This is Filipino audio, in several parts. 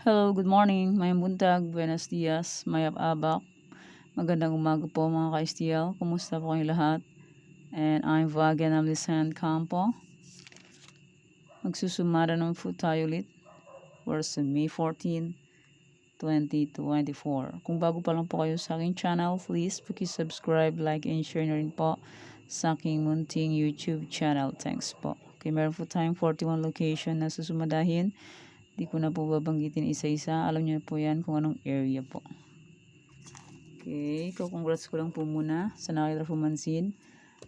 Hello, good morning. Mayang buntag, buenos dias, mayap abak. Magandang umaga po mga ka-STL. Kumusta po kayong lahat? And I'm Vagan Amlisan Campo. Magsusumada naman po tayo ulit for May 14, 2024. Kung bago pa lang po kayo sa aking channel, please subscribe, like, and share na rin po sa aking munting YouTube channel. Thanks po. Okay, meron po tayong 41 location na susumadahin. Di ko na po babanggitin isa-isa. Alam niyo po yan kung anong area po. Okay, congrats ko lang po muna sa nakita-pumansin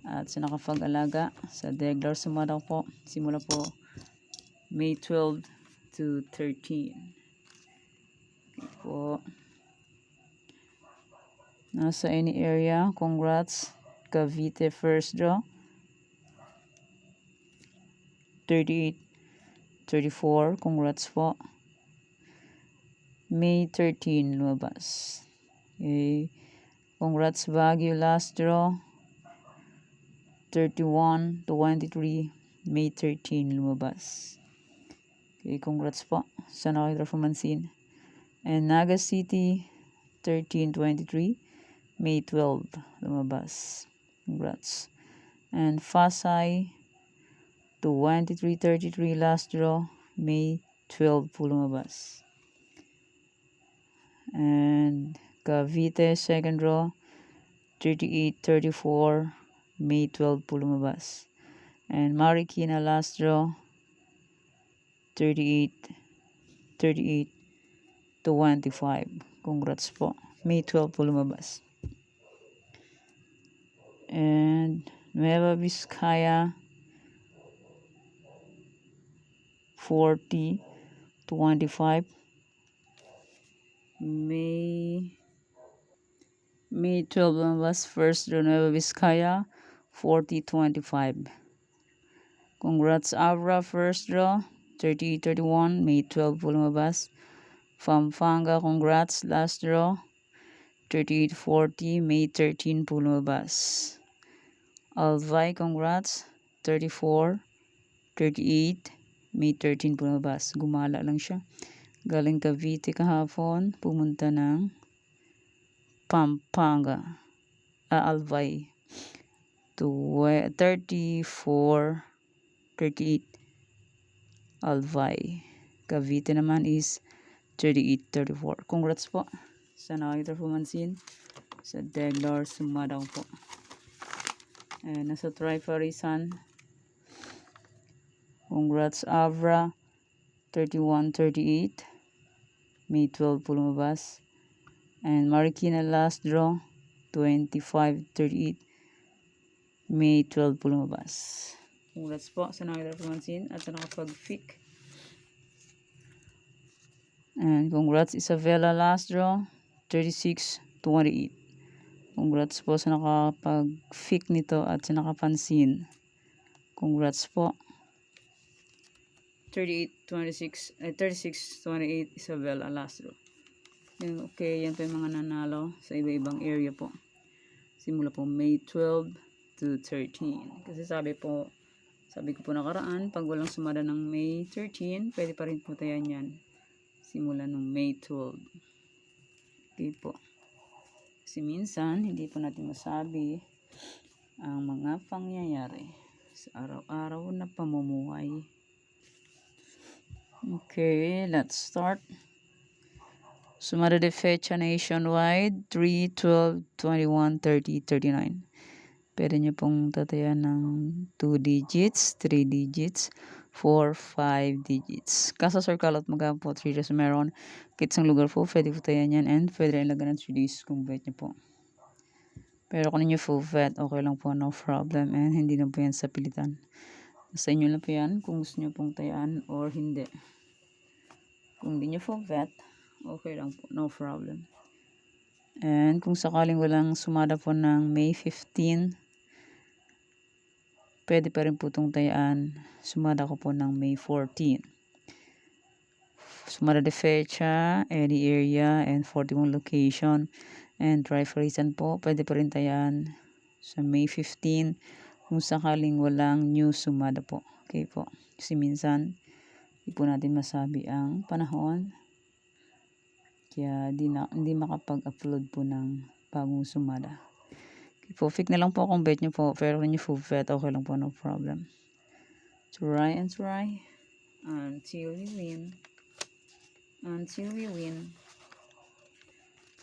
at sa nakapag-alaga sa Deglar Sumadaw po. Simula po May 12 to 13. Okay po. Nasa any area, congrats. Cavite first draw. 38, 34, congrats po. May 13 lumabas. Okay. Congrats Baguio last draw. 31, 23, May 13 lumabas. Okay, congrats po sa nakita-pumansin. And Naga City 13-23, May 12 lumabas. Congrats. And Pasay 23-33 last draw, May 12 po lumabas. And Cavite second draw 38-34, May 12 po lumabas. And Marikina last draw 38-25. Congrats po. May 12 po lumabas. And Nueva Vizcaya 40-25. May 12 lumabas. First draw Nueva Vizcaya 40-25. Congrats Abra first draw 38-31, May 12 po lumabas. Pampanga, congrats last draw 38-40, May 13 po lumabas. Albay, congrats 34-38, May 13 po lumabas. Gumala lang siya. Galing Cavite kahapon, pumunta ng Pampanga. Albay 34-38. Albay. Cavite naman is 38-34. Congrats po sa nakita-pumansin sa Deglar Sumadaw po. And nasa Trifarisan. Congrats Avra 31-38. May 12 po lumabas. And Marikina last draw 25-38. May 12 po lumabas. Congrats po sa nakita-pumansin at sa nakapag-fic. And congrats Isabela last draw 36-28. Congrats po sa nakapag-fic nito at sa nakapansin. Congrats po. 36-28 Isabela last draw. Okay, yan po yung mga nanalo sa iba-ibang area po. Simula po May 12 to 13. Kasi sabi ko po nakaraan, pag walang sumada ng May 13, pwede pa rin po tayo yan. Simula nung May 12. Okay po. Kasi minsan, hindi po natin masabi ang mga pangyayari sa araw-araw na pamumuhay. Okay, let's start. Sumada de fecha nationwide, 3, 12, 21, 30, 39. Pwede nyo pong tatayan ng 2 digits, 3 digits, 4, 5 digits. Kasa circle at magkano po 3 days meron. Kitsang lugar po, pwede po tayan yan and pwede rin lagan ng 3 days kung bet nyo po. Pero kung ninyo full vet, okay lang po, no problem. And hindi na po yan sa pilitan. Sa inyo lang po yan kung gusto nyo pong tayaan or hindi. Kung hindi nyo full vet, okay lang po, no problem. And kung sakaling walang sumada po ng May 15, pwede pa rin po itong tayaan. Sumada ko po ng May 14. Sumada de fecha, any area, and 41 location. And Trifarisan po, pwede pa rin tayaan sa May 15 kung sakaling walang new sumada po. Okay po. Kasi minsan, hindi po natin masabi ang panahon kaya hindi makapag-upload po ng bagong sumada. Full-fake na lang po kung bet nyo po, pero kung nyo full bet, okay lang po, no problem. Try and try until you win. Until we win.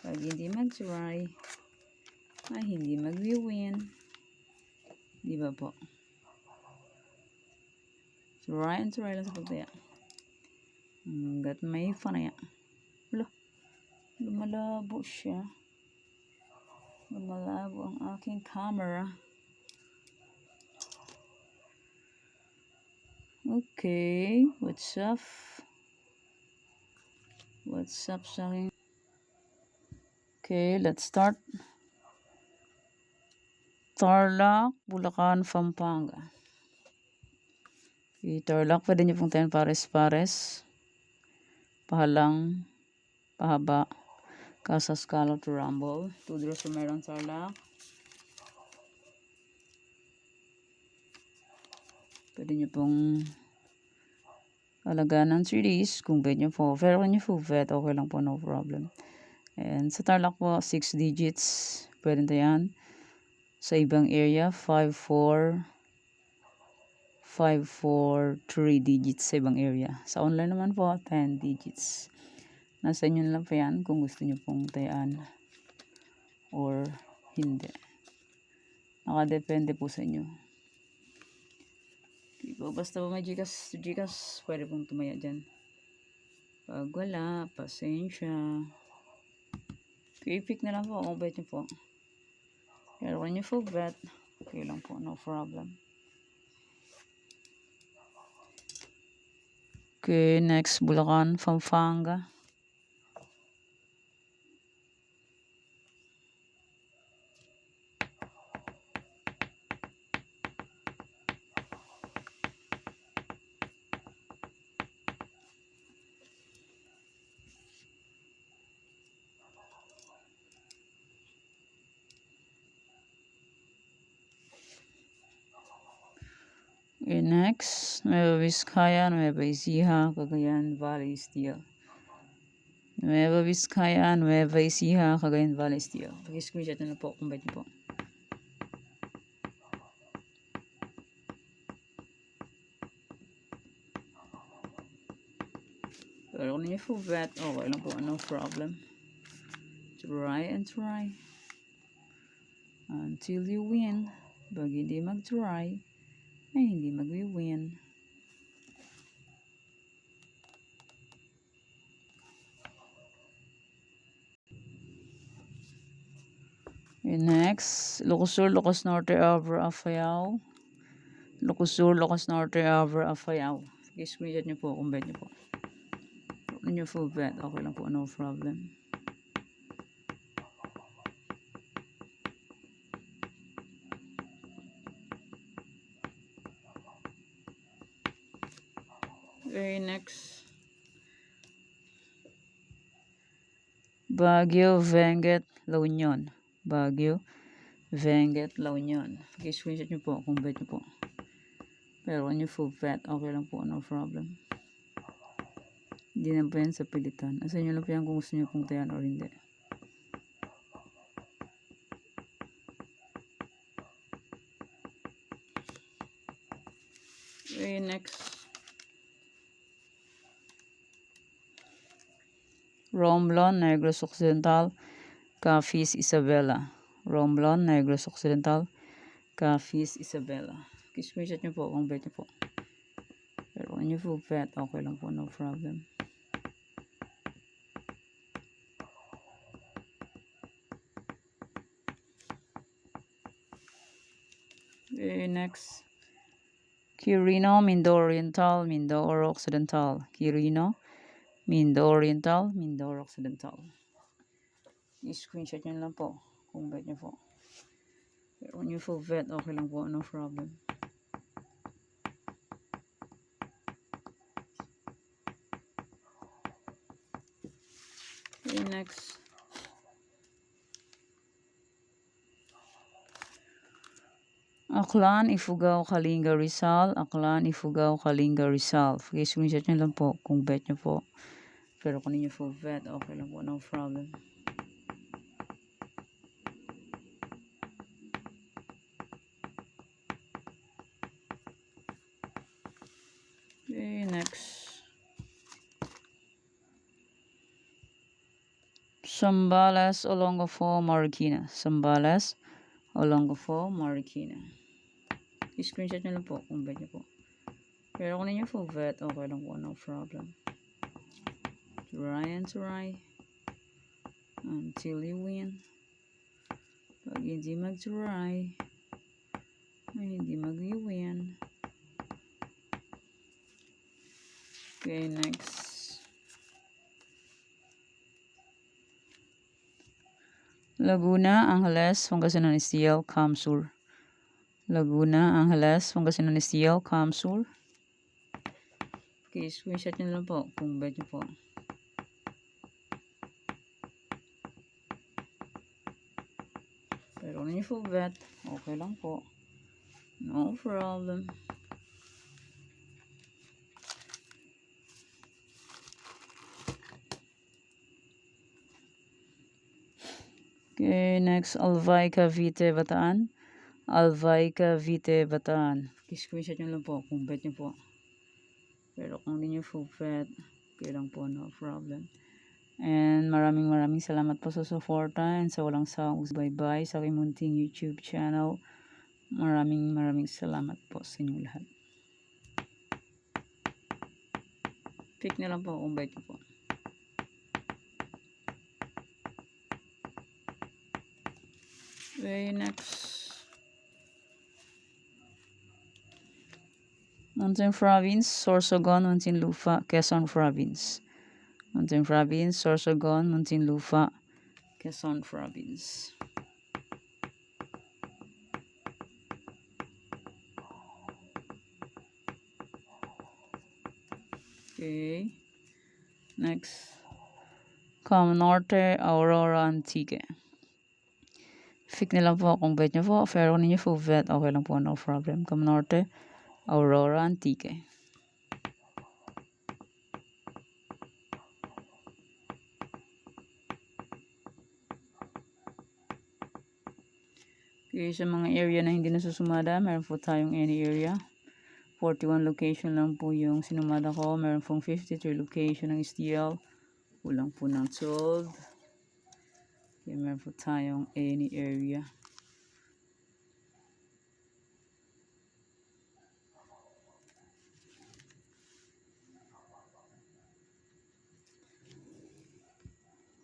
Pag hindi mag-try, ay hindi mag-win. Di ba po? Try and try lang sa pagtaya. Hanggat may fanaya. Wala, lumalabo siya. Lumalabo ang aking camera. Okay, what's up? What's up sa akin? Okay, let's start. Tarlac, Bulacan, Pampanga. Okay, Tarlac, pwede nyo pong 10 pares-pares. Pahalang, pahaba, Casas Scalo to Rumble. 2 draws from Meron Tarlac. Pwede nyo pong alagaan ng 3 days kung bet nyo po. Pero kung nyo full bet, okay lang po, no problem. And sa Tarlac po, 6 digits. Pwede na yan. Sa ibang area, 5-4, 5-4, 3 digits sa ibang area. Sa online naman po, 10 digits. Nasa inyo lang po yan kung gusto nyo pong tayaan or hindi. Nakadepende po sa inyo. Diba, basta po may Gcash, pwede pong tumaya dyan. Pag wala, pasensya. Quick na lang po kung bet nyo po. Pero when you full bet, okay lang po, no problem. Okay, next, Bulacan, Pampanga. Okay, next, Nueva Vizcaya, Nueva Ecija, Cagayan Valley Steel. Nueva Vizcaya, Nueva Ecija, Cagayan Valley Steel. Pag-screenshot na po kung bet niyo po. Pero kung niyo full bet, okay lang po, no problem. Try and try until you win. Pag hindi mag-try, ay hindi mag-win. Okay, next, Ilocos Sur, Ilocos Norte, Abra, Afayao. Ilocos Sur, Ilocos Norte, Abra, Afayao. I-screenshot nyo po kung bet nyo po. Kung nyo full bet, okay lang po, no problem. Okay, next. Baguio, Benguet, La Union. Baguio, Benguet, La Union. I-screenshot nyo po kung bet nyo po. Pero kung nyo full bet, okay lang po, no problem. Hindi na po yan sa pilitan. Asa nyo lang po yan kung gusto nyo pong tayan or hindi. Okay, next. Romblon, Negros Occidental, Capiz, Isabela. Romblon, Negros Occidental, Capiz, Isabela. I-screenshot nyo po kung bet nyo po. Pero kung nyo full bet, okay lang po, no problem. Okay, next. Quirino, Mindoro Oriental, Mindoro Occidental. Quirino, Mindoro Oriental, Mindoro Occidental. I-screenshot nyo lang po kung bet nyo po. Pero kung nyo full bet, okay lang po, no problem. Okay, next. Aklan, Ifugao, Kalinga, Rizal. Aklan, Ifugao, Kalinga, Rizal. I-screenshot nyo lang po kung bet nyo po. Pero kung ninyo full bet, okay lang po, no problem. Okay, next. Zambales Olongapo Marikina. Zambales Olongapo Marikina. I-screenshot nyo lang po kung bet nyo po. Pero kung ninyo full bet, okay lang po, no problem. Try and try until you win. Pag hindi mag-try, ay hindi mag-win. Okay, next. Laguna, Angeles, Pangasinan Estiel, Camsur. Laguna, Angeles, Pangasinan Estiel, Camsur. Okay, screenshot nyo lang po kung bet nyo po. Pero kung yung full bet, okay lang po. No problem. Okay, next, Albay Cavite, Bataan. Albay Cavite, Bataan. I-screenshot nyo lang po kung bet nyo po. Pero kung hindi nyo full bet, okay lang po, no problem. And maraming salamat po sa suporta and sa walang sawang bye-bye sa aking munting YouTube channel. Maraming salamat po sa inyong lahat. Pick na lang po kung bet nyo po. Okay, next. Mountain Province, Sorsogon, Muntinlupa, Quezon Province. Mountain Province, Sorsogon, Muntinlupa, Quezon Province. Okay. Next. Norte, Aurora, Antique. Pick na lang po kung bet nyo po. Pero kung ninyo full bet, okay lang po, no problem. Norte, Aurora, Antique. Okay, sa mga area na hindi nasusumada, meron po tayong any area. 41 location lang po yung sinumada ko. Meron pong 53 location ng STL. Kulang po ng 12. Okay, meron po tayong any area.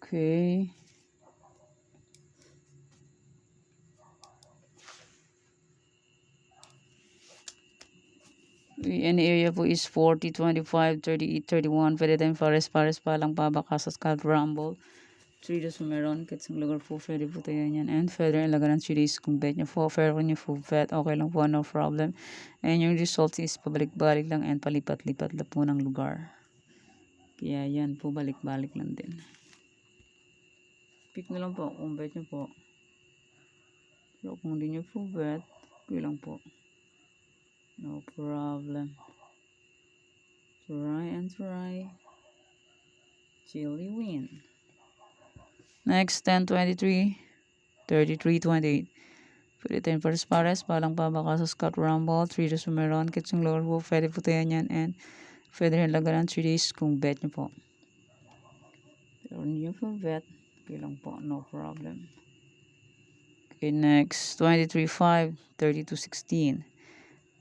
Okay. Any area po is 40, 25, 38, 31. Pwede tayong pares pa lang pabakasas Calp Rumble. 3 days meron. Kitsang lugar po. Pwede po tayo yan. And pwede rin ilaga ng 3 days kung bet nyo po. Pero kung nyo full bet, okay lang po. No problem. And yung result is pabalik-balik lang and palipat-lipat lang po ng lugar. Kaya yan po, balik-balik lang din. Pick na lang po kung bet nyo po. Pero kung hindi nyo full bet, okay lang po. No problem. Try and try till you win. Next, 10, 23, 33, 28. Pwede tayong pares-pares. Palang pabaka sa Scott Rumble. 3 days meron. Kitsong lower po. Pwede po tayo yan. And pwede rin laga ng 3 days kung bet nyo po. Pero hindi nyo po bet, okay lang po. No problem. Okay, next. 23, 5, 32, 16.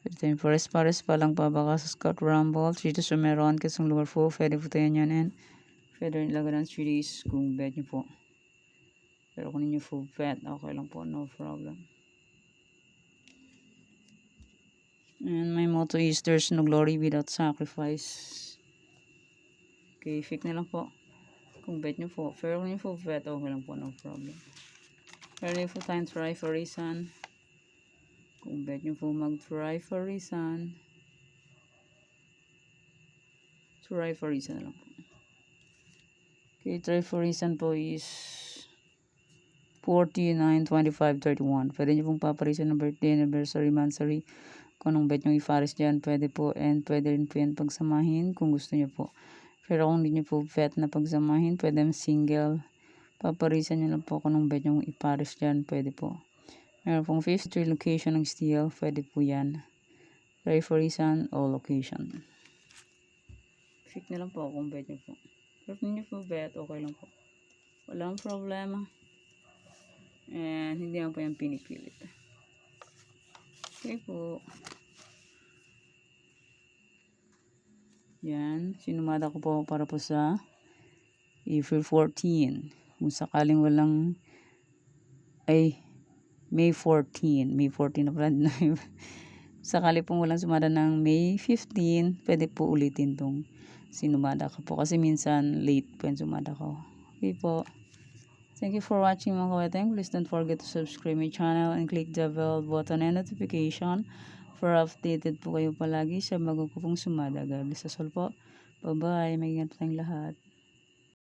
Pwede tayong pares-pares. Palang pabaka sa Scott Rumble. 3 days meron. Kitsong lower po. Pwede po tayo yan. And pwede rin laga ng 3 days kung bet nyo po. Pero kung ninyo full bet, okay lang po, no problem. And my motto is, there's no glory without sacrifice. Okay, pick na lang po kung bet nyo po. Pero kung ninyo full bet, okay lang po, no problem. Pero if full time try for reason, kung bet nyo po mag-try for reason, try for reason na lang po. Okay, try for reason po is 49, 25, 31. Pwede nyo pong paparisan ng birthday, anniversary, monthsary. Kung anong bet nyo i-faris dyan, pwede po. And pwede rin po yan pagsamahin kung gusto nyo po. Pero kung hindi nyo po vet na pagsamahin, pwede single. Paparisan nyo lang po kung bet yung iparis dyan, pwede po. Meron pong 53 location ng steel, pwede po yan. Try for reason o location. Pick na lang po kung bet nyo po. Pero kung nyo po bet, okay lang po. Walang problema. And hindi naman po yung pinipilit. Okay po. Yan. Sinumada ko po para po sa April 14. Kung sakaling walang May 14. May 14 na pala. Sakali pong walang sumada ng May 15, pwede po ulitin tong sinumada ko po. Kasi minsan late po yung sumada ko. Okay po. Thank you for watching mga kaweteng. Please don't forget to subscribe my channel and click the bell button and notification for updated po kayo palagi sa bago ko pong sumada. God bless us all po. Bye-bye. Mag-ingat po tayong lahat.